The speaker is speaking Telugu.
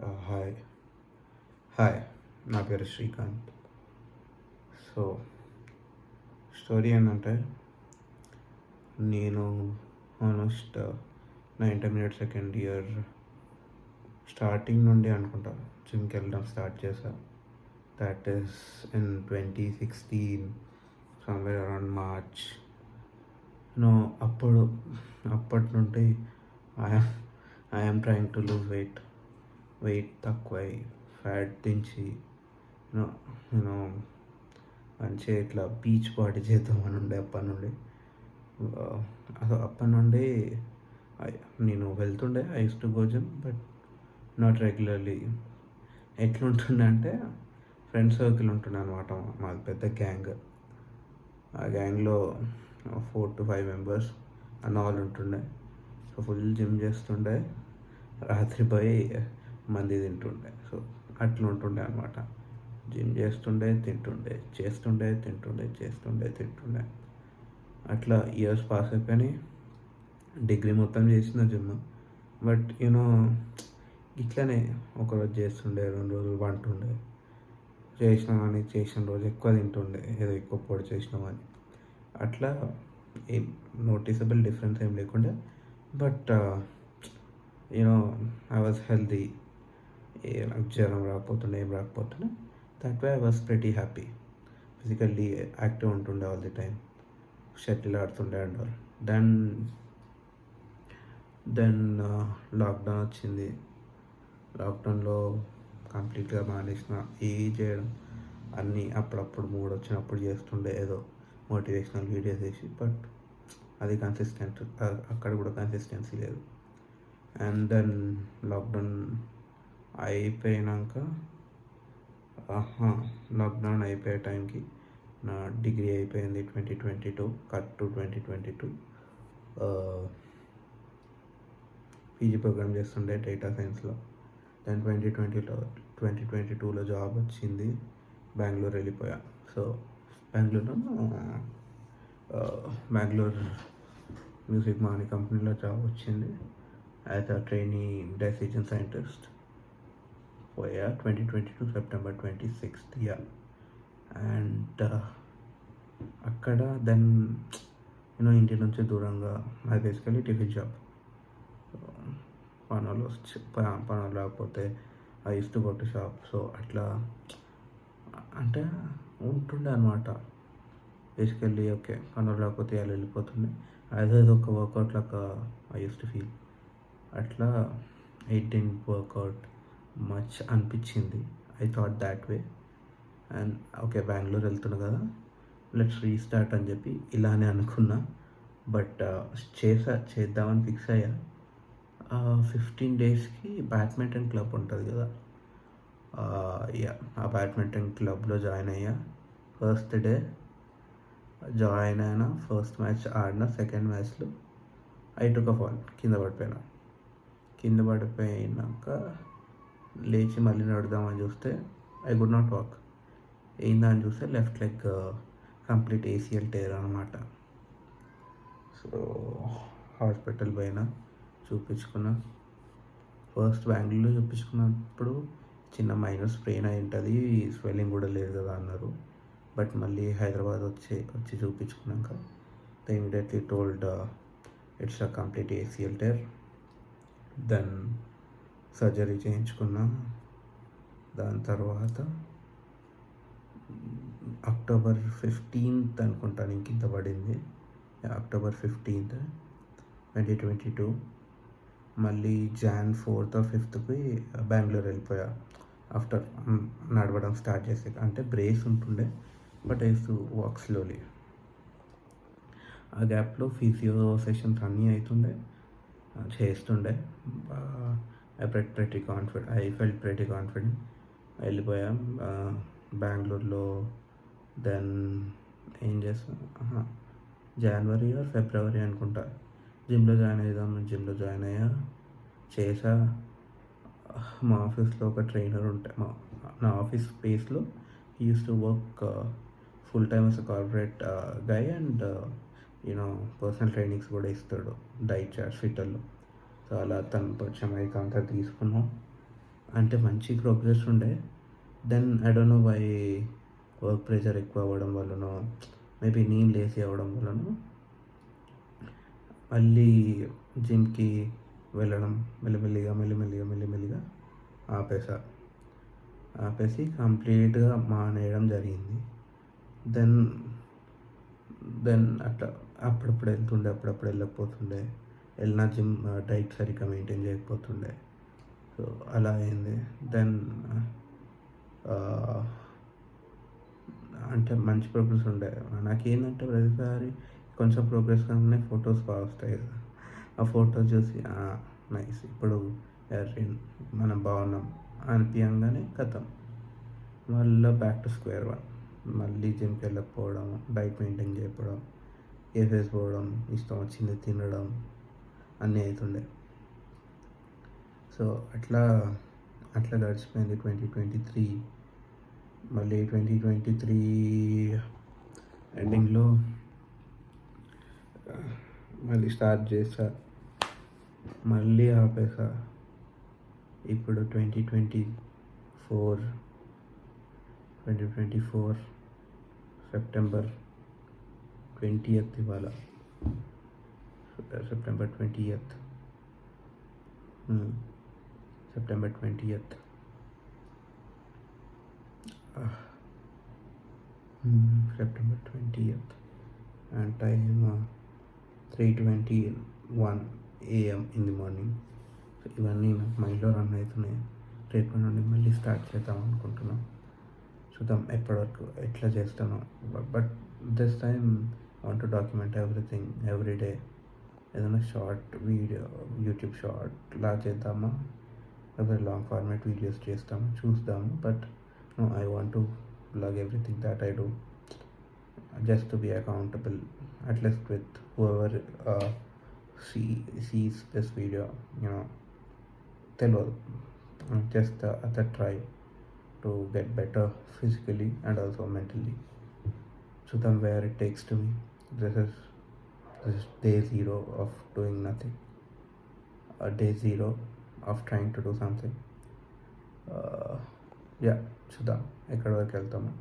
హాయ్ హాయ్ నా పేరు శ్రీకాంత్. సో స్టోరీ ఏంటంటే నేను ఆల్మోస్ట్ నా ఇంటర్మీడియట్ సెకండ్ ఇయర్ స్టార్టింగ్ నుండి అనుకుంటా జిమ్కి వెళ్ళడం స్టార్ట్ చేశా. That is in 2016 somewhere around March. No అప్పటి నుండి I'm trying to lose weight తక్కువై ఫ్యాట్ దించి యూనో యూనో మంచిగా ఇట్లా బీచ్ బాడీ చేద్దామని ఉండే అప్పటి నుండి నేను వెళ్తుండే I use to go gym, but not regularly. ఎట్లుంటుండే అంటే ఫ్రెండ్ సర్కిల్ ఉంటుండే అనమాట. మాది పెద్ద గ్యాంగ్. ఆ గ్యాంగ్లో 4 to 5 మెంబర్స్ అన్న వాళ్ళు ఉంటుండే. సో ఫుల్ జిమ్ చేస్తుండే, రాత్రి పోయి మంది తింటుండే. సో అట్లా ఉంటుండే అనమాట. జిమ్ చేస్తుండే తింటుండే. అట్లా ఇయర్స్ పాస్ అయిపోయినాయి. డిగ్రీ మొత్తం చేసిన జిమ్, బట్ యూనో ఇట్లనే ఒకరోజు చేస్తుండే, 2 రోజులు వంటుండే. చేసిన రోజు ఎక్కువ తింటుండే, ఏదో ఎక్కువ పొడి చేసినామని. అట్లా ఏం నోటీసబుల్ డిఫరెన్స్ ఏం లేకుండే, but you know I was healthy. నాకు జ్వరం రాకపోతుండే, ఏం రాకపోతుండే. That way I was pretty happy. Physically active ఉంటుండే ఆల్ ది టైమ్. షటిల్ ఆడుతుండే అండ్ ఆల్. దెన్ లాక్డౌన్ వచ్చింది. లాక్డౌన్లో కంప్లీట్గా మానేసిన చేయడం. అన్నీ అప్పుడప్పుడు మూడ్ వచ్చినప్పుడు చేస్తుండే, ఏదో మోటివేషనల్ వీడియోస్ వేసి, బట్ అది అక్కడ కూడా కన్సిస్టెన్సీ లేదు. అండ్ దెన్ లాక్డౌన్ అయిపోయినాక లాక్డౌన్ అయిపోయే టైంకి నా డిగ్రీ అయిపోయింది. 2022 కట్ టు 2022 పీజీ ప్రోగ్రామ్ చేస్తుండే డేటా సైన్స్లో. దెన్ 2022లో జాబ్ వచ్చింది. బెంగళూరు వెళ్ళిపోయా. సో బెంగళూరు మ్యూజిక్ మాని కంపెనీలో జాబ్ వచ్చింది as a trainee decision scientist. పోయా 2022 సెప్టెంబర్ 26th. అండ్ అక్కడ దెన్ ఇంటి నుంచి దూరంగా, అది బేసికలీ టిఫిన్ షాప్. పనులు రాకపోతే I use to go to shop. So అట్లా అంటే ఉంటుండే అనమాట. బేసికల్లీ ఓకే, పనులు రాకపోతే అలా వెళ్ళిపోతుండే. అదే ఒక వర్కౌట్ లాగా ఐ యూస్ టు ఫీల్. అట్లా ఇట్ డిడ్ంట్ వర్కౌట్ మచ్ అనిపించింది. I thought that way. And okay, Bengaluru వెళ్తున్నా కదా, లెట్స్ రీస్టార్ట్ అని చెప్పి ఇలానే అనుకున్నా. బట్ చేద్దామని ఫిక్స్ అయ్యా. 15 డేస్కి బ్యాడ్మింటన్ క్లబ్ ఉంటుంది కదా, ఆ బ్యాడ్మింటన్ క్లబ్లో జాయిన్ అయ్యా. ఫస్ట్ డే జాయిన్ అయినా, ఫస్ట్ మ్యాచ్ ఆడిన. సెకండ్ మ్యాచ్లో ఐ టుక్ అ ఫాల్, కింద పడిపోయినాక లేచి మళ్ళీ నడుద్దామని చూస్తే ఐ గుడ్ నాట్ వాక్. ఏందా అని చూస్తే left leg complete ACL tear అనమాట. సో హాస్పిటల్ పోయినా, చూపించుకున్నా. ఫస్ట్ బెంగళూరులో చూపించుకున్నప్పుడు చిన్న మైనర్ స్ప్రెయిన్ అయి ఉంటుంది, స్వెల్లింగ్ కూడా లేదు కదా అన్నారు. బట్ మళ్ళీ హైదరాబాద్ వచ్చి చూపించుకున్నాక they immediately told it's a complete ACL tear. Then surgery చేయించుకున్నా. దాని తర్వాత October 15th అనుకుంటాను ఇంక ఇంత పడింది. October 15th 2022. మళ్ళీ Jan 4th or 5thకి బెంగళూరు వెళ్ళిపోయా. ఆఫ్టర్ నడవడం స్టార్ట్ చేసే, అంటే బ్రేస్ ఉంటుండే, but I use to walk slowly. ఆ గ్యాప్లో ఫిజియో సెషన్స్ అన్నీ అవుతుండే, చేస్తుండే. I felt pretty confident. వెళ్ళిపోయాం బెంగళూరులో. దెన్ ఏం చేస్తాం, జనవరి ఆర్ ఫిబ్రవరి అనుకుంటా జిమ్లో జాయిన్ అయ్యా. చేసా. మా ఆఫీస్లో ఒక ట్రైనర్ నా ఆఫీస్ స్పేస్లో use to work full time as a corporate guy, and personal trainings కూడా ఇస్తాడు, డైట్ చార్ట్స్ ఫిట్టర్లో. సో అలా తను పరిచయం అయితే అంతా తీసుకున్నాం. అంటే మంచి ప్రోగ్రెస్ ఉండే. Then I don't know why work pressure ఎక్కువ అవ్వడం వల్లనో, మేబీ నేను లేజీ అవ్వడం వల్లనో మళ్ళీ జిమ్‌కి వెళ్ళడం మెల్లిమెల్లిగా ఆపేసా. ఆపేసి కంప్లీట్‌గా మానేయడం జరిగింది. దెన్ దెన్ అట్లా అప్పుడప్పుడు వెళ్తుండే, అప్పుడప్పుడు వెళ్ళకపోతుండే. వెళ్ళిన జిమ్ డైట్ సరిగ్గా మెయింటైన్ చేయకపోతుండే. సో అలా అయింది. దెన్ అంటే మంచి ప్రోగ్రెస్ ఉండే. నాకేందంటే ప్రతిసారి కొంచెం ప్రోగ్రెస్ కాగానే ఫొటోస్ బాగా వస్తాయి కదా! ఆ ఫోటో చూసి నైస్ ఇప్పుడు మనం బాగున్నాం అనిపియంగానే ఖతం. మళ్ళీ బ్యాక్ టు స్క్వేర్ వన్. మళ్ళీ జిమ్‌కి వెళ్ళకపోవడం, డైట్ మెయింటైన్ చేయకపోవడం, కేఫేస్ పోవడం, ఇష్టం వచ్చింది తినడం అన్నీ అవుతుండే. సో అట్లా గడిచిపోయింది 2023. మళ్ళీ 2023 ఎండింగ్‌లో మళ్ళీ స్టార్ట్ చేసా. మళ్ళీ ఆపేసా. ఇప్పుడు 2024 సెప్టెంబర్ 20th ఇవాళ. September 20th. September 20th. September 20th and time 3:21 AM in the morning. So ఇవన్నీ నాకు మైండ్లో రన్ అవుతున్నాయి. రేపటి నుండి మళ్ళీ స్టార్ట్ చేద్దాం అనుకుంటున్నాం. చూద్దాం ఎప్పటివరకు ఎట్లా చేస్తానో. But this time I want to document everything every day. ఏదైనా షార్ట్ వీడియో, యూట్యూబ్ షార్ట్ లా చేద్దామా, లేకపోతే లాంగ్ ఫార్మాట్ వీడియోస్ చేస్తామా చూద్దాము. But no, I want to plug everything that I do just to be accountable, at least with whoever sees this video. తెలియదు, just the try to get better physically and also mentally. చూద్దాం where it takes to me. This is day 0 of doing nothing, day 0 of trying to do something. చూద్దాం ఎక్కడి వరకు వెళ్తాము.